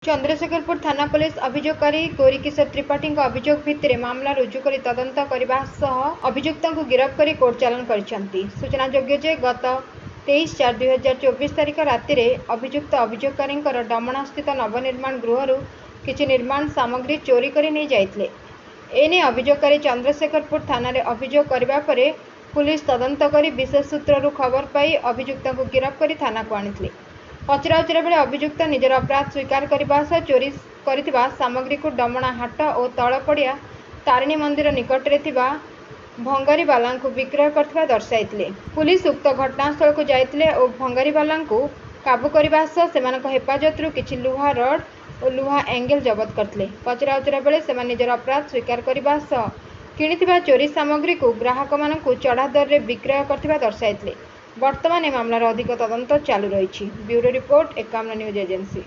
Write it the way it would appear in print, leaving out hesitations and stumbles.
चंद्रशेखरपुर थाना पुलिस अभियोगकारी गौरीकिशोर त्रिपाठी अभियोग भित्तिरे मामला रुजु कर तदंत करने अभियुक्त को गिरफ्त कर कोर्ट चालाण कर। सूचनाजोग्य जे गत 23/4/2024 तारिख राति अभियुक्त अभियोगकारी डमणा स्थित नवनिर्माण गृह किछि निर्माण सामग्री चोरी कर नहीं जाइथिले। एने अभियोगकारी चंद्रशेखरपुर थाना रे अभियोग करबा परे पुलिस तदंत कर विशेष सूत्रु खबर पाई अभियुक्त को गिरफ्त कर थाना को आनिथिले। पचराउचरा बेले अभियुक्त निजर अपराध स्वीकार करने सह चोरी करिथिबा सामग्री को डमणा हाट और तलपड़िया तारिणी मंदिर निकट में भंगारीवाला को विक्रय करथिबा दर्शाइथिले। पुलिस उक्त घटनास्थल को जाइथिले और भंगारीवाला को काबू करने सह सेमानक हेफाजत किछि लुहा रड और लुहा एंगेल जबत करथिले। पचराउचरा बेले सेमान निजर अपराध स्वीकार करने सह किणिथिबा चोरी सामग्री को ग्राहक मानकु चढ़ा दर रे विक्रय करथिबा दर्शाइथिले। वर्तमान ए मामलार अधिक तदंत चालू रही। Bureau report 51 news agency.